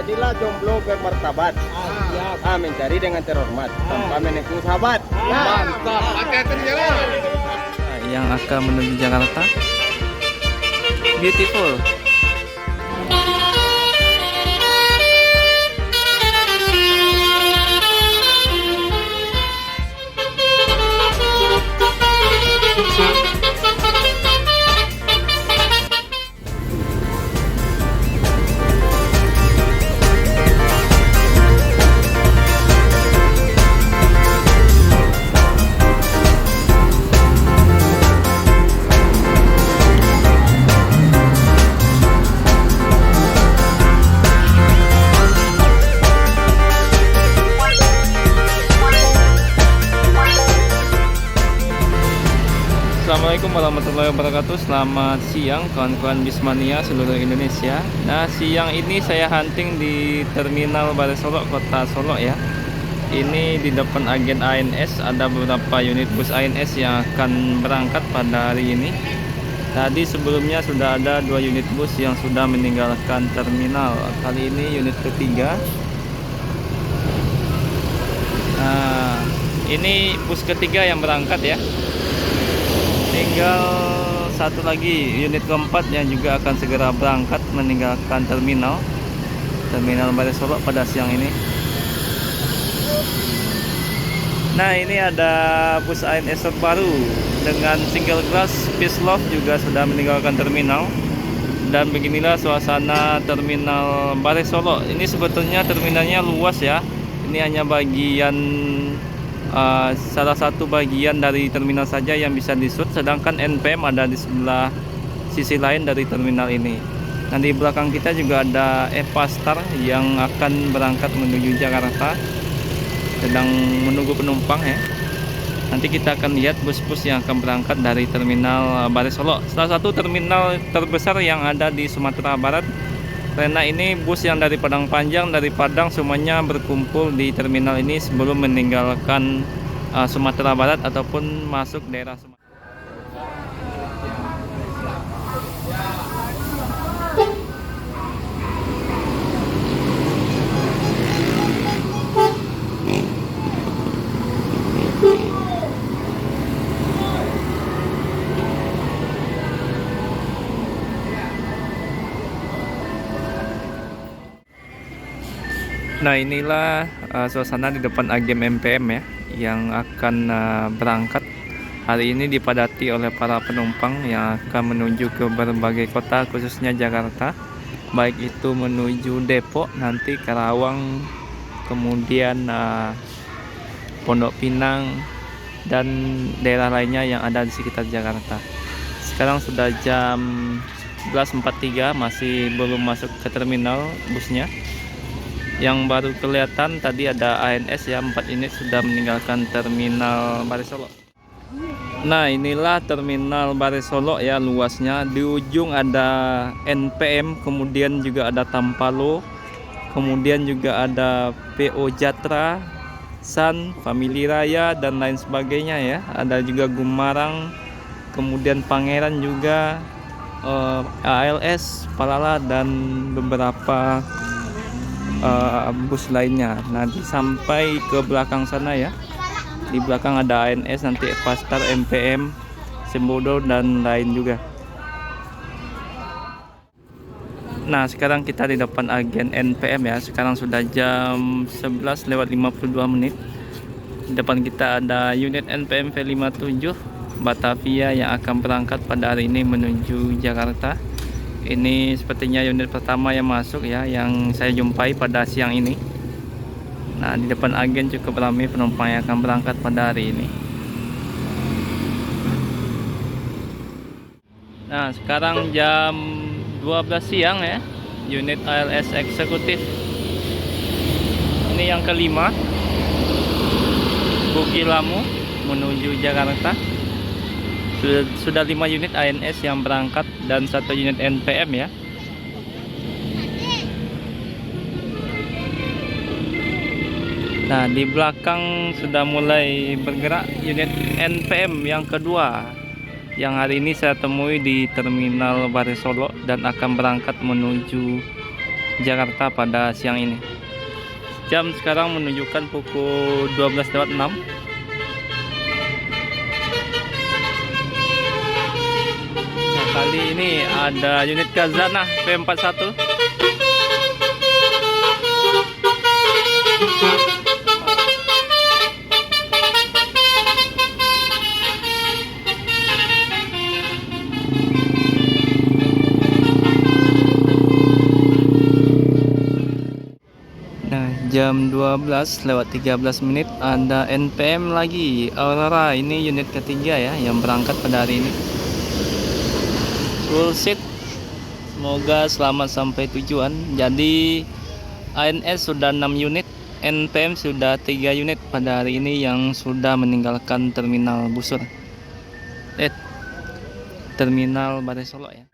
jadilah jomblo bermartabat. Mencari dengan terhormat tanpa menekung sahabat. Mantap, hati-hati di jalan. Yang akan menuju Jakarta. Beautiful. Assalamualaikum warahmatullahi wabarakatuh. Selamat siang kawan-kawan Bismania seluruh Indonesia. Nah, siang ini saya hunting di Terminal Bares Solo, Kota Solo ya. Ini di depan agen ANS ada beberapa unit bus ANS yang akan berangkat pada hari ini. Tadi sebelumnya sudah ada 2 unit bus yang sudah meninggalkan terminal. Kali ini unit ketiga. Nah, ini bus ketiga yang berangkat ya. Tinggal satu lagi unit keempat yang juga akan segera berangkat meninggalkan terminal Bares Solo pada siang ini. Nah, ini ada bus ANS terbaru dengan single glass Peace Love juga sudah meninggalkan terminal. Dan beginilah suasana terminal Bares Solo. Ini sebetulnya terminalnya luas ya. Ini hanya bagian salah satu bagian dari terminal saja yang bisa di-shoot, sedangkan NPM ada di sebelah sisi lain dari terminal ini. Nah, di belakang kita juga ada Evastar yang akan berangkat menuju Jakarta, sedang menunggu penumpang ya. Nanti kita akan lihat bus-bus yang akan berangkat dari terminal Bares Solo, salah satu terminal terbesar yang ada di Sumatera Barat. Karena ini bus yang dari Padang Panjang, dari Padang semuanya berkumpul di terminal ini sebelum meninggalkan Sumatera Barat ataupun masuk daerah Sumatera. Nah, inilah suasana di depan agen MPM ya yang akan berangkat. Hari ini dipadati oleh para penumpang yang akan menuju ke berbagai kota khususnya Jakarta. Baik itu menuju Depok, nanti Karawang, kemudian Pondok Pinang dan daerah lainnya yang ada di sekitar Jakarta. Sekarang sudah jam 11.43, masih belum masuk ke terminal busnya. Yang baru kelihatan tadi ada ANS ya, 4 unit sudah meninggalkan terminal Bares Solo. Nah, inilah terminal Bares Solo ya luasnya. Di ujung ada NPM, kemudian juga ada Tampalo, kemudian juga ada PO Jatra, Sun, Family Raya dan lain sebagainya ya. Ada juga Gumarang, kemudian Pangeran juga, ALS, Palala dan beberapa bus lainnya. Nanti sampai ke belakang sana ya, di belakang ada ANS, nanti Evastar, MPM, Sembodo dan lain juga. Nah, sekarang kita di depan agen NPM ya. Sekarang sudah jam 11:52. Di depan kita ada unit NPM V57 Batavia yang akan berangkat pada hari ini menuju Jakarta. Ini sepertinya unit pertama yang masuk ya, yang saya jumpai pada siang ini. Nah, di depan agen cukup ramai penumpang yang akan berangkat pada hari ini. Nah, sekarang jam 12 siang ya. Unit ALS eksekutif ini yang kelima, Buki Lamu menuju Jakarta. Sudah 5 unit ANS yang berangkat dan 1 unit NPM ya. Nah, di belakang sudah mulai bergerak unit NPM yang kedua, yang hari ini saya temui di Terminal Bares Solo dan akan berangkat menuju Jakarta pada siang ini. Jam sekarang menunjukkan pukul 12:06. Nah, kali ini ada unit Khazanah P41. Nah, jam 12:13 ada NPM lagi Aurora. Ini unit ketiga ya yang berangkat pada hari ini. Full seat. Semoga selamat sampai tujuan. Jadi ANS sudah 6 unit, NPM sudah 3 unit pada hari ini yang sudah meninggalkan terminal Busur. Terminal Balai Solok ya.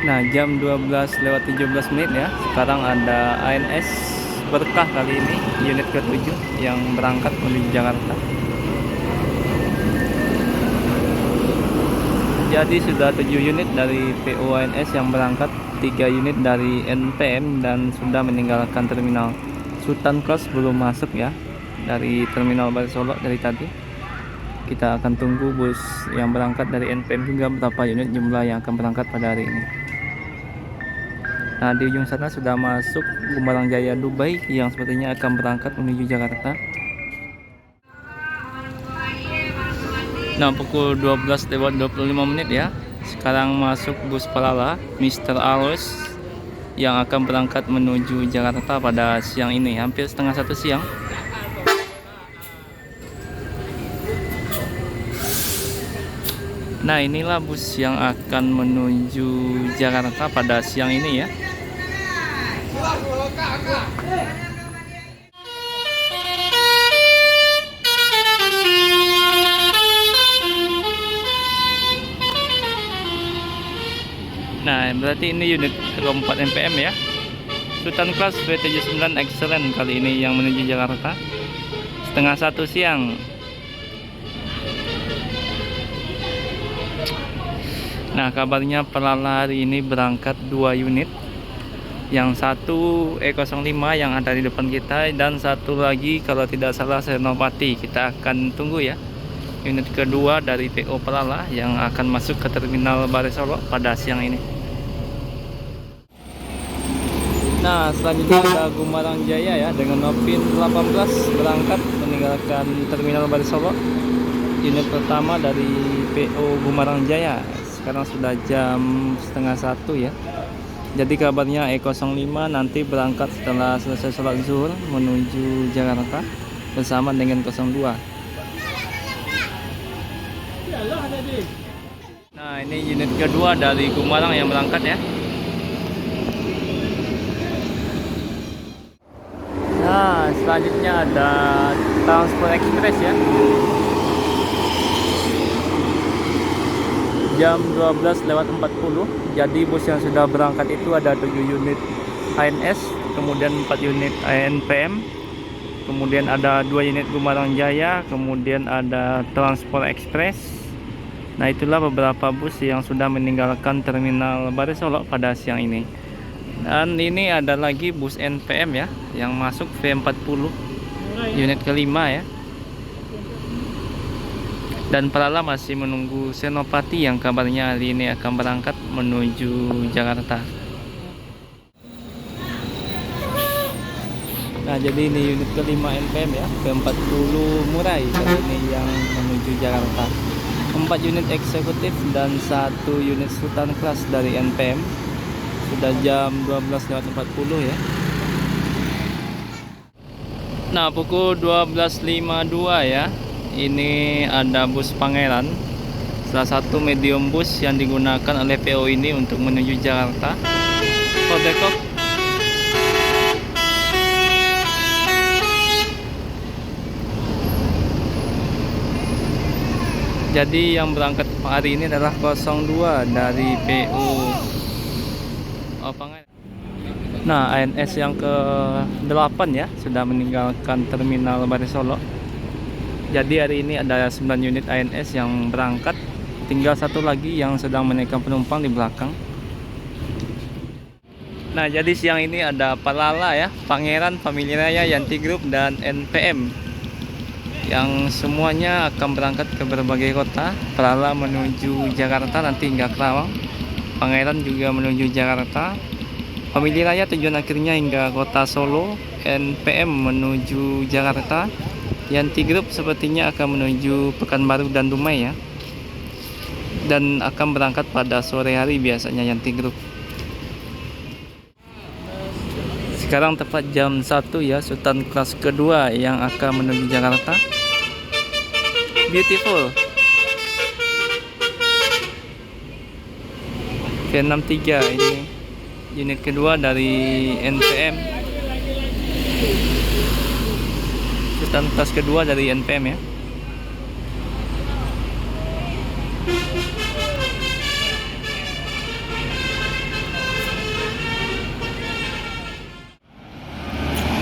Nah, jam 12:17 ya. Sekarang ada ANS Berkah kali ini, unit ke-7 yang berangkat menuju Jakarta. Jadi sudah 7 unit dari PO ANS yang berangkat, 3 unit dari NPM dan sudah meninggalkan terminal. Sultan Cross belum masuk ya dari terminal Balai Solok dari tadi. Kita akan tunggu bus yang berangkat dari NPM juga berapa unit jumlah yang akan berangkat pada hari ini. Nah, di ujung sana sudah masuk Gumarang Jaya Dubai yang sepertinya akan berangkat menuju Jakarta. Nah, pukul 12:25 ya. Sekarang masuk bus Palala Mr. Alois yang akan berangkat menuju Jakarta pada siang ini, hampir setengah 1 siang. Nah, inilah bus yang akan menuju Jakarta pada siang ini ya. Nah, berarti ini unit keempat NPM ya. Sultan Class W79 Excellent kali ini yang menuju Jakarta setengah 1 siang. Nah, kabarnya Palala hari ini berangkat 2 unit. Yang satu E05 yang ada di depan kita, dan satu lagi kalau tidak salah Senopati. Kita akan tunggu ya unit kedua dari PO Palala yang akan masuk ke terminal Balai Solok pada siang ini. Nah, selanjutnya ada Gumarang Jaya ya dengan Nopin 18 berangkat meninggalkan terminal Balai Solok. Unit pertama dari PO Gumarang Jaya. Sekarang sudah jam setengah 1 ya. Jadi kabarnya E05 nanti berangkat setelah selesai sholat zuhur menuju Jakarta bersama dengan 02. Nah, ini unit kedua dari Gumarang yang berangkat ya. Nah, selanjutnya ada Transport Express ya. Jam 12:40. Jadi bus yang sudah berangkat itu ada 7 unit ANS, kemudian 4 unit ANPM, kemudian ada 2 unit Gumarang Jaya, kemudian ada Transport Express. Nah, itulah beberapa bus yang sudah meninggalkan terminal Balai Solok pada siang ini. Dan ini ada lagi bus NPM ya yang masuk V40 unit kelima ya. Dan Palala masih menunggu Senopati yang kabarnya hari ini akan berangkat menuju Jakarta. Nah, jadi ini unit kelima NPM ya, V40 Murai kali ini yang menuju Jakarta. 4 unit eksekutif dan 1 unit Sultan Class dari NPM. Sudah jam 12:40 ya. Nah, pukul 12:52 ya. Ini ada bus Pangeran, salah satu medium bus yang digunakan oleh PO ini untuk menuju Jakarta. Kodekok. Jadi yang berangkat hari ini adalah 02 dari PO Pangeran. Nah, ANS yang ke-8 ya sudah meninggalkan terminal Balai Solok. Jadi hari ini ada 9 unit ANS yang berangkat, tinggal satu lagi yang sedang menaikkan penumpang di belakang. Nah, jadi siang ini ada Palala ya, Pangeran, Family Raya, Yanti Group, dan NPM yang semuanya akan berangkat ke berbagai kota. Palala menuju Jakarta nanti hingga Kerawang, Pangeran juga menuju Jakarta, Family Raya tujuan akhirnya hingga kota Solo, NPM menuju Jakarta, Yanti Group sepertinya akan menuju Pekanbaru dan Dumai ya, dan akan berangkat pada sore hari biasanya Yanti Group. Sekarang tepat jam 1 ya, Sultan kelas kedua yang akan menuju Jakarta. Beautiful. V63 ini unit kedua dari NPM. Sultan kelas kedua dari NPM ya.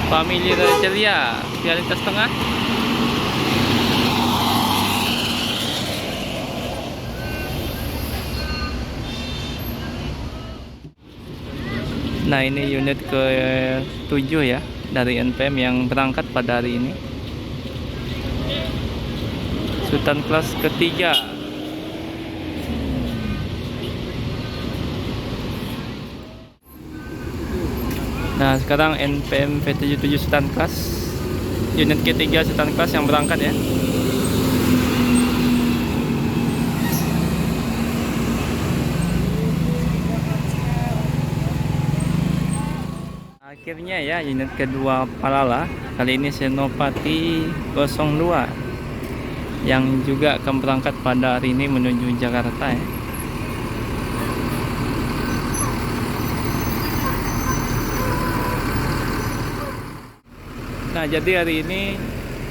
Family Ceria, via lintas tengah. Nah, ini unit ke-7 ya dari NPM yang berangkat pada hari ini. Sultan kelas ketiga. Nah, sekarang NPM V77 Sultan kelas, unit ketiga Sultan kelas yang berangkat ya. Akhirnya ya, unit kedua Palala, kali ini Senopati 02 yang juga akan berangkat pada hari ini menuju Jakarta ya. Nah, jadi hari ini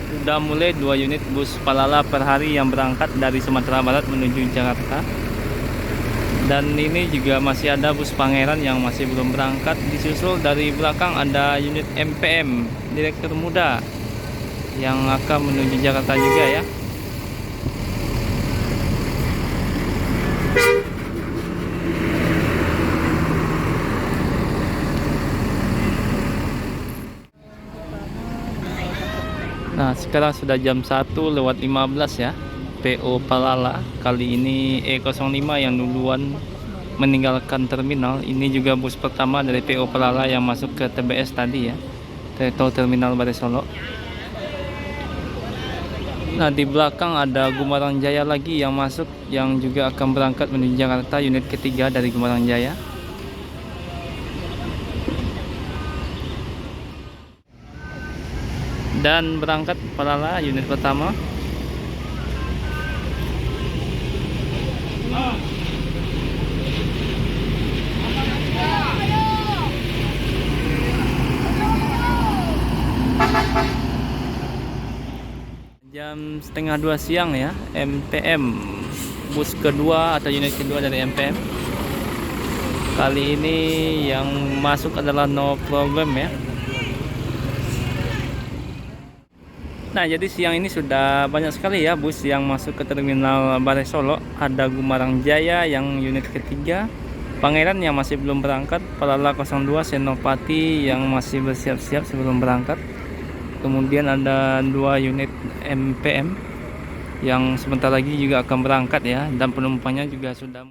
sudah mulai 2 unit bus Palala per hari yang berangkat dari Sumatera Barat menuju Jakarta. Dan ini juga masih ada bus Pangeran yang masih belum berangkat. Disusul dari belakang ada unit MPM, Direktur Muda, yang akan menuju Jakarta juga ya. Nah, sekarang sudah jam 1:15 ya. PO Palala kali ini E05 yang duluan meninggalkan terminal. Ini juga bus pertama dari PO Palala yang masuk ke TBS tadi ya, Tol Terminal Bare Solo. Nah, di belakang ada Gumarang Jaya lagi yang masuk, yang juga akan berangkat menuju Jakarta, unit ketiga dari Gumarang Jaya. Dan berangkat Palala unit pertama. Jam 1:30 siang ya, MPM bus kedua atau unit kedua dari MPM. Kali ini yang masuk adalah No Problem ya. Nah, jadi siang ini sudah banyak sekali ya bus yang masuk ke terminal Bare Solo. Ada Gumarang Jaya yang unit ketiga, Pangeran yang masih belum berangkat, Palala 02, Senopati yang masih bersiap-siap sebelum berangkat. Kemudian ada 2 unit MPM yang sebentar lagi juga akan berangkat ya, dan penumpangnya juga sudah.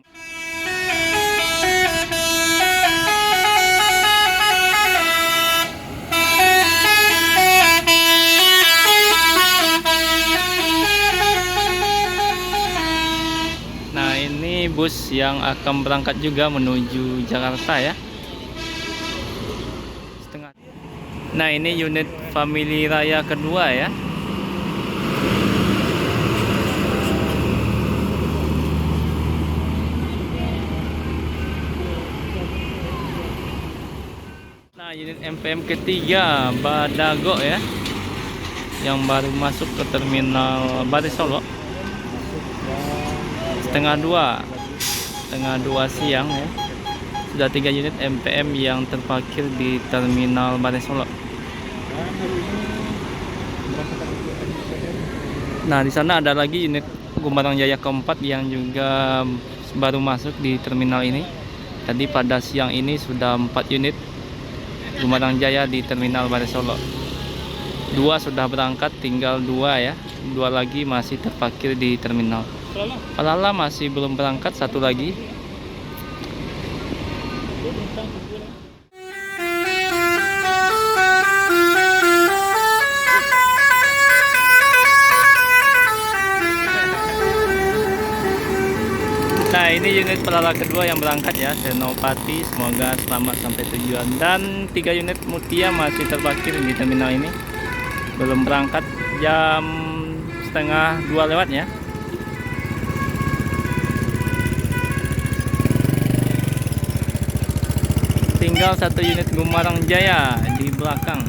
Nah, ini bus yang akan berangkat juga menuju Jakarta ya. Nah, ini unit Family Raya kedua ya. Nah, unit MPM ketiga Badago ya, yang baru masuk ke terminal Bare Solo. Setengah dua siang ya. Sudah 3 unit MPM yang terparkir di terminal Bare Solo. Nah, di sana ada lagi unit Gumarang Jaya keempat yang juga baru masuk di terminal ini. Tadi pada siang ini sudah 4 unit Gumarang Jaya di Terminal Bare Solo. 2 sudah berangkat, tinggal 2 ya. 2 lagi masih terparkir di terminal. Palala masih belum berangkat, 1 lagi. Nah, ini unit Palala kedua yang berangkat ya, Senopati, semoga selamat sampai tujuan. Dan 3 unit Mutia masih terparkir di terminal ini, belum berangkat, jam setengah 2 lewat ya. Tinggal 1 unit Gumarang Jaya di belakang.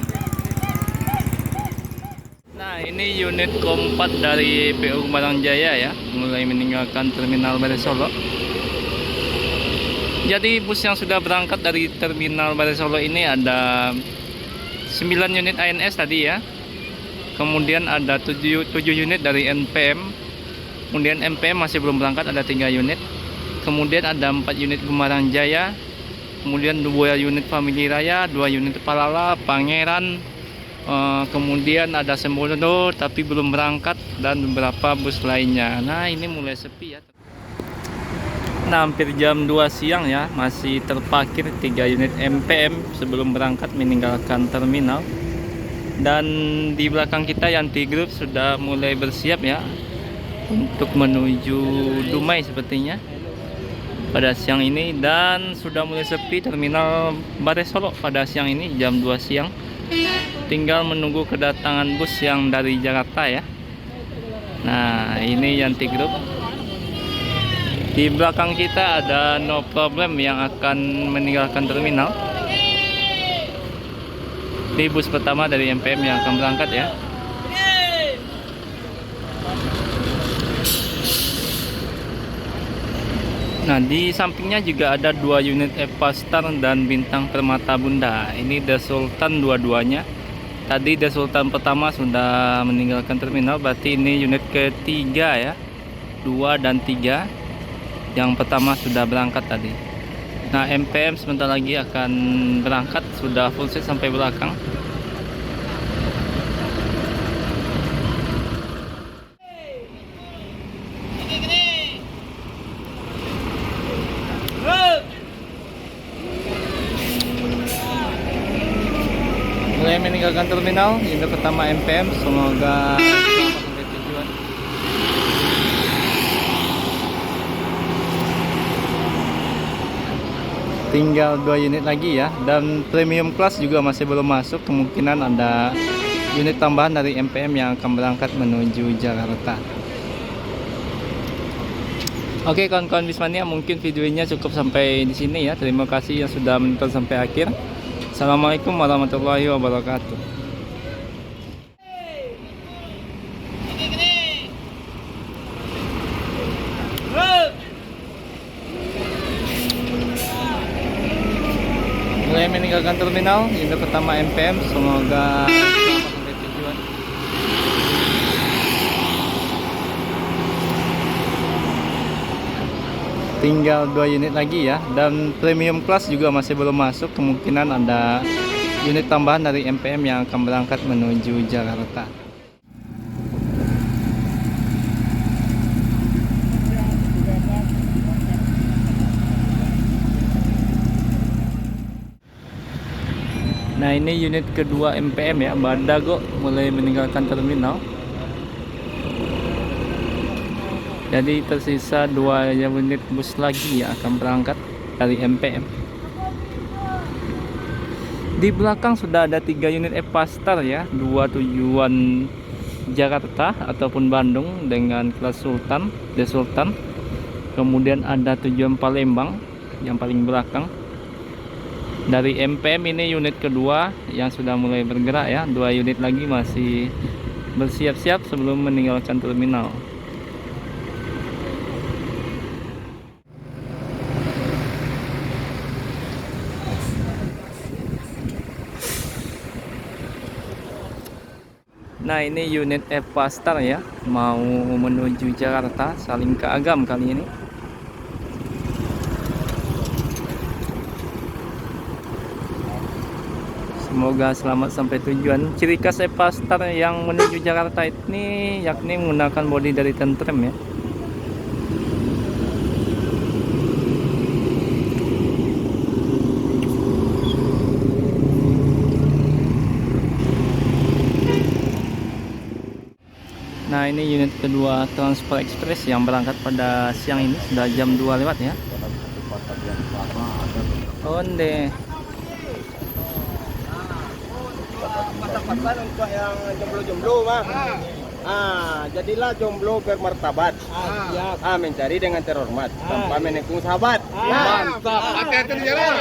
Nah, ini unit keempat dari PU Gumarang Jaya ya, mulai meninggalkan Terminal Bare Solo. Jadi bus yang sudah berangkat dari Terminal Bare Solo ini ada 9 unit ANS tadi ya. Kemudian ada 7 unit dari NPM. Kemudian MPM masih belum berangkat, ada 3 unit. Kemudian ada 4 unit Gumarang Jaya. Kemudian 2 unit Family Raya, 2 unit Palala, Pangeran. Kemudian ada Sembodo tapi belum berangkat, dan beberapa bus lainnya. Nah, ini mulai sepi ya. Nah, hampir jam 2 siang ya, masih terparkir 3 unit MPM sebelum berangkat meninggalkan terminal. Dan di belakang kita Yanti Group sudah mulai bersiap ya untuk menuju Dumai sepertinya pada siang ini. Dan sudah mulai sepi Terminal Bare Solo pada siang ini jam 2 siang. Tinggal menunggu kedatangan bus yang dari Jakarta ya. Nah, ini Yanti Group. Di belakang kita ada No Problem yang akan meninggalkan terminal. Ini bus pertama dari MPM yang akan berangkat ya. Nah, di sampingnya juga ada 2 unit Eva Star dan Bintang Permata Bunda. Ini The Sultan dua-duanya. Tadi The Sultan pertama sudah meninggalkan terminal, berarti ini unit ketiga ya. 2 dan 3. Yang pertama sudah berangkat tadi. Nah, MPM sebentar lagi akan berangkat, sudah full set sampai belakang. Mulai meninggalkan terminal, unit pertama MPM, semoga selamat sampai tujuan. Tinggal 2 unit lagi ya, dan premium class juga masih belum masuk. Kemungkinan ada unit tambahan dari MPM yang akan berangkat menuju Jakarta. Oke kawan-kawan Bismania, mungkin videonya cukup sampai di sini ya. Terima kasih yang sudah menonton sampai akhir. Assalamualaikum warahmatullahi wabarakatuh. Mulai meninggalkan terminal, unit pertama MPM, semoga selamat sampai tujuan. Tinggal 2 unit lagi ya, dan premium class juga masih belum masuk. Kemungkinan ada unit tambahan dari MPM yang akan berangkat menuju Jakarta. Nah, ini unit kedua MPM ya, Badago mulai meninggalkan terminal. Jadi tersisa 2 unit bus lagi yang akan berangkat dari MPM. Di belakang sudah ada 3 unit Eva Star ya, 2 tujuan Jakarta ataupun Bandung dengan kelas Sultan, The Sultan. Kemudian ada tujuan Palembang yang paling belakang. Dari MPM ini unit kedua yang sudah mulai bergerak ya. 2 unit lagi masih bersiap-siap sebelum meninggalkan terminal. Nah, ini unit Eva Star ya, mau menuju Jakarta, saling ke Agam kali ini. Semoga selamat sampai tujuan. Ciri khas Evastar yang menuju Jakarta ini yakni menggunakan bodi dari Tentrem ya. Nah, ini unit kedua Transport Express yang berangkat pada siang ini, sudah jam 2 lewat ya. Onde. Pasang untuk yang jomblo-jomblo, Bang. Jadilah jomblo bermartabat. Mencari dengan terhormat tanpa menikung sahabat. Mantap. Hati-hati di jalan.